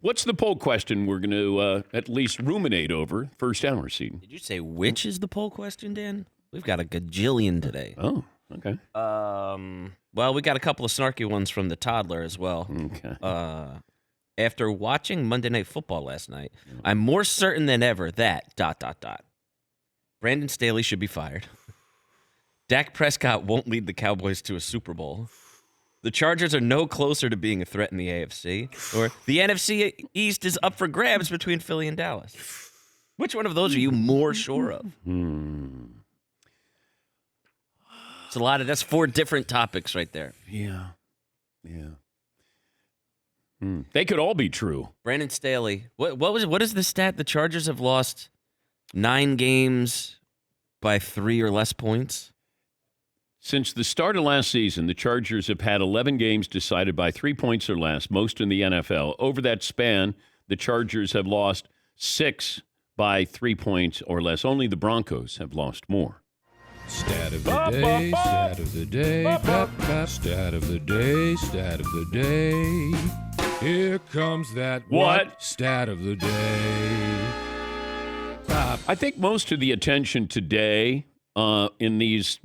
What's the poll question we're going to at least ruminate over first hour, Seton? Did you say which is the poll question, Dan? We've got a gajillion today. Oh, okay. Well, we got a couple of snarky ones from the toddler as well. Okay. After watching Monday Night Football last night, I'm more certain than ever that ... Brandon Staley should be fired. Dak Prescott won't lead the Cowboys to a Super Bowl. The Chargers are no closer to being a threat in the AFC. Or the NFC East is up for grabs between Philly and Dallas. Which one of those are you more sure of? It's that's 4 different topics right there. Yeah. They could all be true. Brandon Staley. What is the stat? The Chargers have lost 9 games by 3 or less points. Since the start of last season, the Chargers have had 11 games decided by 3 points or less, most in the NFL. Over that span, the Chargers have lost 6 by 3 points or less. Only the Broncos have lost more. Stat of the day, stat of the day, stat of the day, stat of the day. Here comes that what? Stat of the day. I think most of the attention today in these,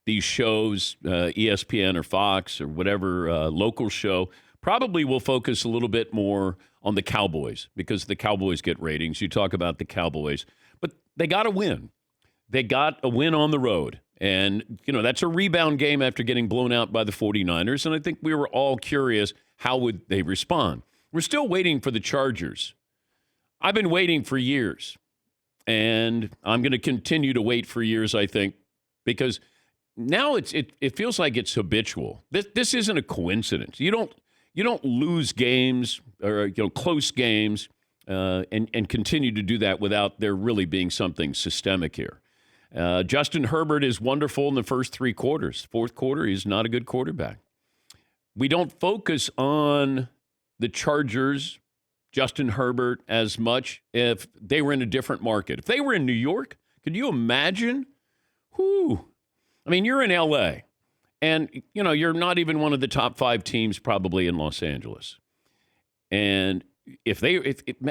these shows, ESPN or Fox or whatever local show, probably will focus a little bit more on the Cowboys because the Cowboys get ratings. You talk about the Cowboys, but they got to win. They got a win on the road. And, that's a rebound game after getting blown out by the 49ers. And I think we were all curious, how would they respond? We're still waiting for the Chargers. I've been waiting for years. And I'm going to continue to wait for years, I think, because now it feels like it's habitual. This isn't a coincidence. You don't lose games or close games and continue to do that without there really being something systemic here. Justin Herbert is wonderful in the first 3 quarters. Fourth quarter, he's not a good quarterback. We don't focus on the Chargers, Justin Herbert, as much if they were in a different market. If they were in New York, could you imagine? Whew. I mean, you're in L.A., and, you're not even one of the top 5 teams probably in Los Angeles. And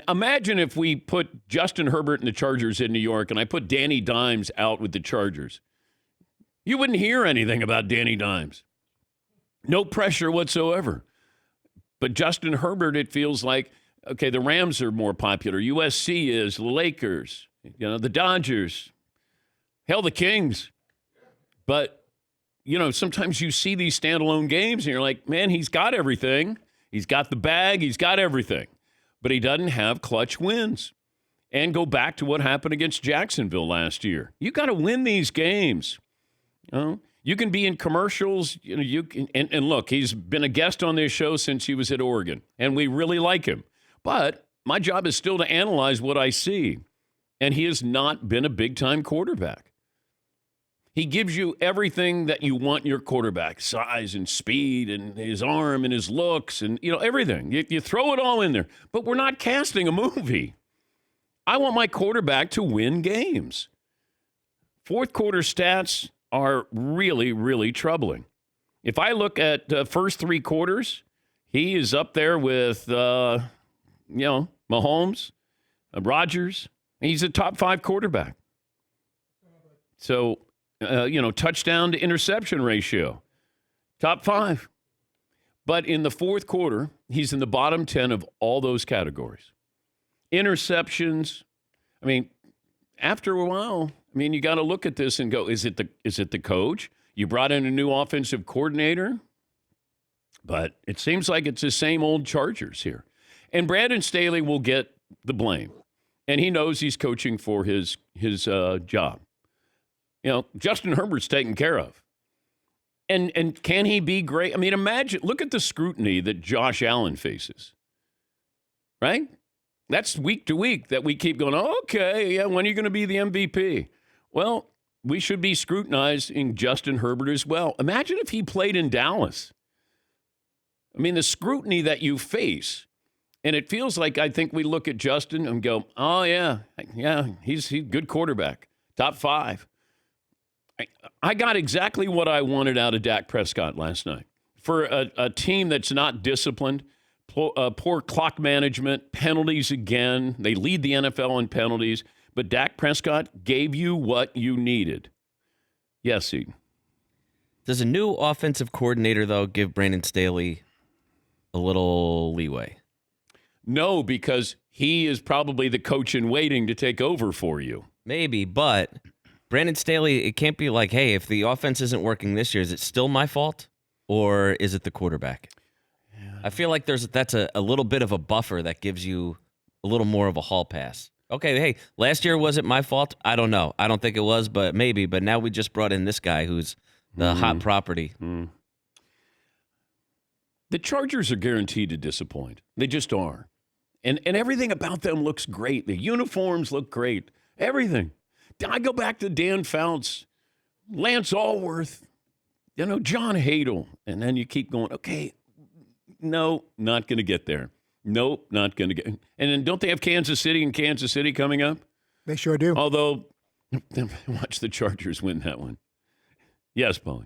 imagine if we put Justin Herbert and the Chargers in New York and I put Danny Dimes out with the Chargers. You wouldn't hear anything about Danny Dimes. No pressure whatsoever. But Justin Herbert, it feels like, okay, the Rams are more popular. USC is, the Lakers, the Dodgers, hell, the Kings. But, sometimes you see these standalone games and you're like, man, he's got everything. He's got the bag. He's got everything. But he doesn't have clutch wins. And go back to what happened against Jacksonville last year. You got to win these games. You can be in commercials. You can, and look, he's been a guest on this show since he was at Oregon, and we really like him. But my job is still to analyze what I see. And he has not been a big-time quarterback. He gives you everything that you want in your quarterback, size and speed and his arm and his looks and, everything. You throw it all in there. But we're not casting a movie. I want my quarterback to win games. Fourth quarter stats are really, really troubling. If I look at the first 3 quarters, he is up there with, Mahomes, Rodgers. He's a top 5 quarterback. So... touchdown to interception ratio, top 5. But in the fourth quarter, he's in the bottom 10 of all those categories. Interceptions, after a while, you got to look at this and go, is it the coach? You brought in a new offensive coordinator, but it seems like it's the same old Chargers here. And Brandon Staley will get the blame, and he knows he's coaching for his job. Justin Herbert's taken care of. And can he be great? Imagine, look at the scrutiny that Josh Allen faces, right? That's week to week that we keep going, okay, yeah, when are you going to be the MVP? Well, we should be scrutinizing Justin Herbert as well. Imagine if he played in Dallas. The scrutiny that you face, and it feels like I think we look at Justin and go, oh, yeah, he's a good quarterback, top 5. I got exactly what I wanted out of Dak Prescott last night. For a team that's not disciplined, poor clock management, penalties again. They lead the NFL in penalties, but Dak Prescott gave you what you needed. Yes, Eden. Does a new offensive coordinator, though, give Brandon Staley a little leeway? No, because he is probably the coach in waiting to take over for you. Maybe, but Brandon Staley, it can't be like, hey, if the offense isn't working this year, is it still my fault? Or is it the quarterback? I feel like that's a little bit of a buffer that gives you a little more of a hall pass. Okay, hey, last year, was it my fault? I don't know. I don't think it was, but maybe. But now we just brought in this guy who's the hot property. The Chargers are guaranteed to disappoint. They just are. And everything about them looks great. The uniforms look great. Everything. I go back to Dan Fouts, Lance Allworth, John Hadel. And then you keep going, okay, no, not going to get there. Nope, not going to get. And then don't they have Kansas City coming up? They sure do. Although, watch the Chargers win that one. Yes, Paulie.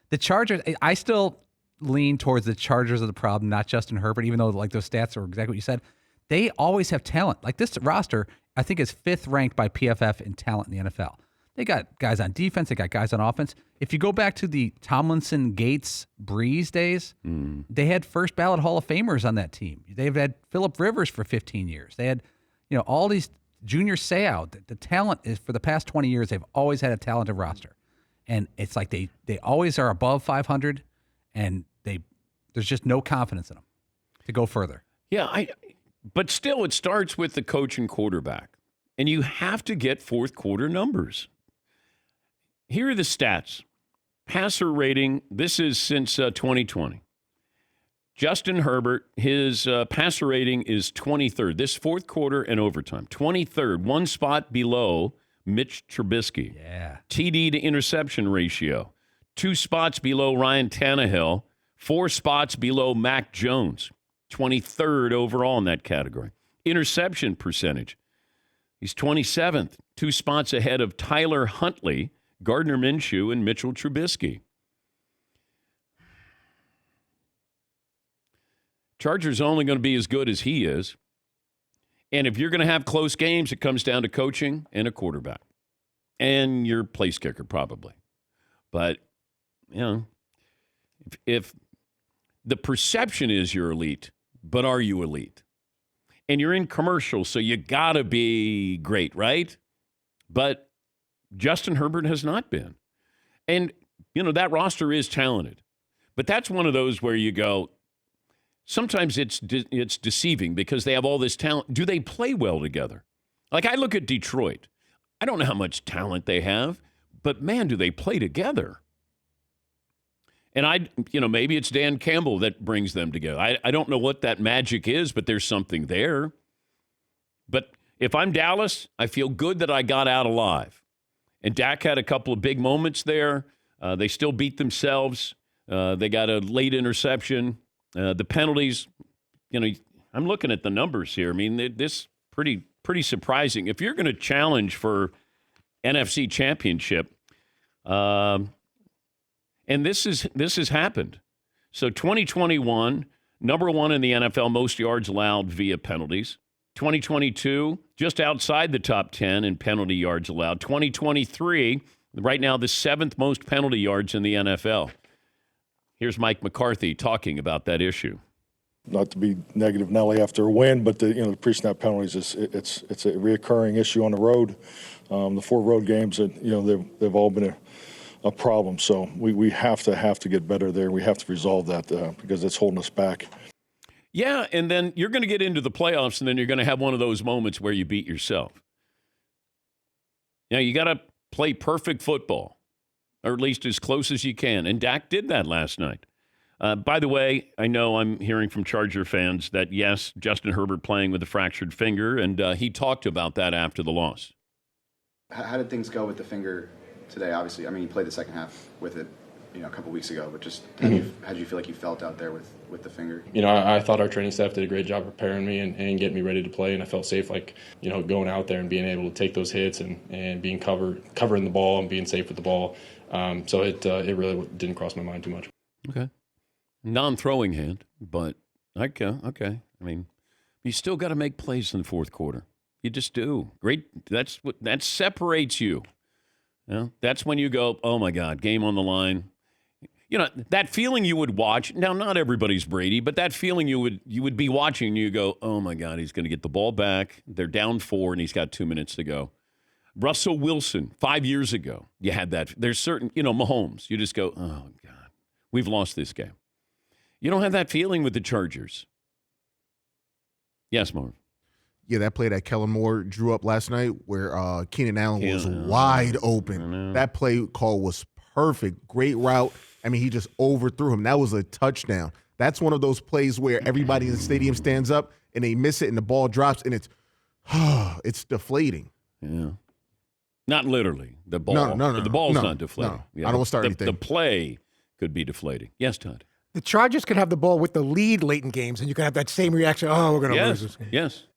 The Chargers, I still lean towards the Chargers are the problem, not Justin Herbert, even though like those stats are exactly what you said. They always have talent. Like this roster, I think is 5th ranked by PFF in talent in the NFL. They got guys on defense. They got guys on offense. If you go back to the Tomlinson, Gates, Breeze days, they had first ballot Hall of Famers on that team. They've had Phillip Rivers for 15 years. They had, all these Junior Seau. The talent is for the past 20 years. They've always had a talented roster, and it's like they always are above 500, and there's just no confidence in them to go further. Yeah, but still, it starts with the coach and quarterback, and you have to get fourth quarter numbers. Here are the stats. Passer rating, this is since 2020. Justin Herbert, his passer rating is 23rd. This fourth quarter and overtime. 23rd, one spot below Mitch Trubisky. Yeah. TD to interception ratio, 2 spots below Ryan Tannehill, 4 spots below Mac Jones. 23rd overall in that category. Interception percentage, he's 27th, 2 spots ahead of Tyler Huntley, Gardner Minshew, and Mitchell Trubisky. Chargers only going to be as good as he is. And if you're going to have close games, it comes down to coaching and a quarterback. And your place kicker, probably. But, if the perception is you're elite, but are you elite? And you're in commercials, so you got to be great, right? But Justin Herbert has not been. And, that roster is talented. But that's one of those where you go, sometimes it's deceiving because they have all this talent. Do they play well together? Like, I look at Detroit. I don't know how much talent they have, but, man, do they play together? And maybe it's Dan Campbell that brings them together. I don't know what that magic is, but there's something there. But if I'm Dallas, I feel good that I got out alive. And Dak had a couple of big moments there. They still beat themselves. They got a late interception. The penalties, I'm looking at the numbers here. I mean, this pretty surprising. If you're going to challenge for NFC Championship, and this has happened. So 2021, number 1 in the NFL, most yards allowed via penalties. 2022, just outside the top 10 in penalty yards allowed. 2023, right now the 7th most penalty yards in the NFL. Here's Mike McCarthy talking about that issue. Not to be negative, Nelly, after a win, but the pre-snap penalties it's a reoccurring issue on the road. The 4 road games that they've all been a problem. So we have to get better there. We have to resolve that because it's holding us back. Yeah, and then you're going to get into the playoffs, and then you're going to have one of those moments where you beat yourself. You got to play perfect football, or at least as close as you can. And Dak did that last night. By the way, I know I'm hearing from Charger fans that, yes, Justin Herbert playing with a fractured finger, and he talked about that after the loss. How did things go with the finger today? Obviously, I mean, you played the second half with it, a couple weeks ago, but just how did you feel like you felt out there with the finger? I thought our training staff did a great job preparing me and getting me ready to play, and I felt safe, going out there and being able to take those hits and being covering the ball and being safe with the ball. So it really didn't cross my mind too much. Okay. Non-throwing hand, but Okay. I mean, you still got to make plays in the fourth quarter. You just do. Great. That separates you. That's when you go, oh my God, game on the line. That feeling you would watch. Now, not everybody's Brady, but that feeling you would be watching. And you go, oh my God, he's going to get the ball back. They're down 4, and he's got 2 minutes to go. Russell Wilson, 5 years ago, you had that. There's certain, Mahomes. You just go, oh God, we've lost this game. You don't have that feeling with the Chargers. Yes, Marv. Yeah, that play that Kellen Moore drew up last night where Keenan Allen was wide open. That play call was perfect. Great route. I mean, he just overthrew him. That was a touchdown. That's one of those plays where everybody in the stadium stands up and they miss it and the ball drops and it's deflating. Yeah. Not literally. The ball. No. The ball's not deflating. No. Yeah. I don't start anything. The play could be deflating. Yes, Todd. The Chargers could have the ball with the lead late in games, and you can have that same reaction. Oh, we're going to lose this game.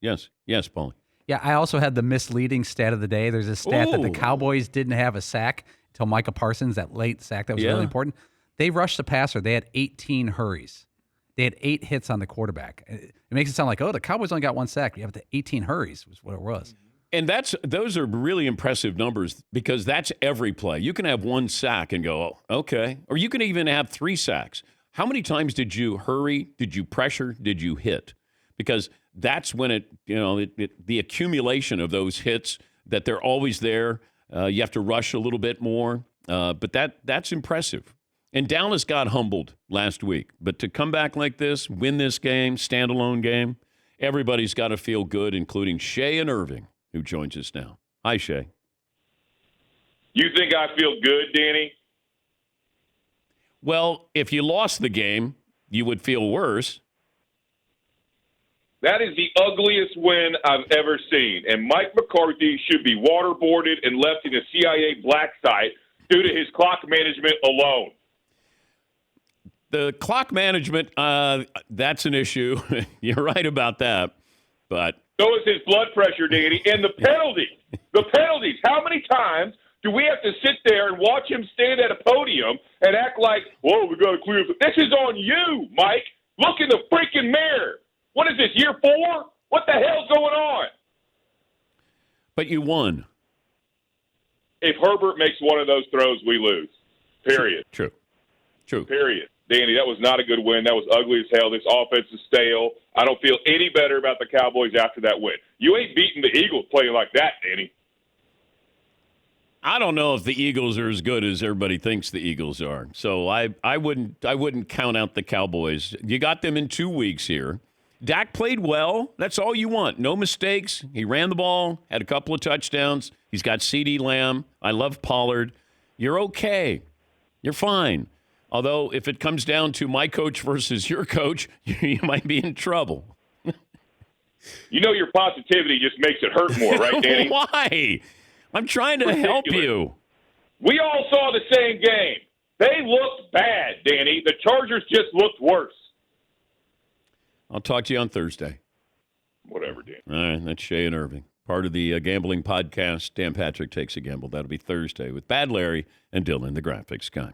Yes, Paulie. Yeah, I also had the misleading stat of the day. There's a stat that the Ooh. Cowboys didn't have a sack until Micah Parsons, that late sack that was really important. They rushed the passer. They had 18 hurries. They had 8 hits on the quarterback. It makes it sound like, the Cowboys only got 1 sack. You have the 18 hurries was what it was. And those are really impressive numbers because that's every play. You can have 1 sack and go, oh, okay. Or you can even have 3 sacks. How many times did you hurry? Did you pressure? Did you hit? Because that's when the accumulation of those hits, that they're always there. You have to rush a little bit more. But that's impressive. And Dallas got humbled last week. But to come back like this, win this game, standalone game, everybody's got to feel good, including Shay and Irving, who joins us now. Hi, Shay. You think I feel good, Danny? Well, if you lost the game, you would feel worse. That is the ugliest win I've ever seen, and Mike McCarthy should be waterboarded and left in a CIA black site due to his clock management alone. The clock management, that's an issue. You're right about that. But so is his blood pressure, Danny, and the penalties. The penalties. How many times do we have to sit there and watch him stand at a podium and act like, whoa, we got to clear up? This is on you, Mike. Look in the freaking mirror. What is this, year 4? What the hell's going on? But you won. If Herbert makes one of those throws, we lose. Period. True. Period. Danny, that was not a good win. That was ugly as hell. This offense is stale. I don't feel any better about the Cowboys after that win. You ain't beating the Eagles playing like that, Danny. I don't know if the Eagles are as good as everybody thinks the Eagles are. So I wouldn't count out the Cowboys. You got them in 2 weeks here. Dak played well. That's all you want. No mistakes. He ran the ball, had a couple of touchdowns. He's got CeeDee Lamb. I love Pollard. You're okay. You're fine. Although if it comes down to my coach versus your coach, you might be in trouble. You know your positivity just makes it hurt more, right, Danny? Why? I'm trying to help you. We all saw the same game. They looked bad, Danny. The Chargers just looked worse. I'll talk to you on Thursday. Whatever, Danny. All right, that's Shay and Irving, part of the gambling podcast. Dan Patrick Takes a Gamble. That'll be Thursday with Bad Larry and Dylan, the graphics guy.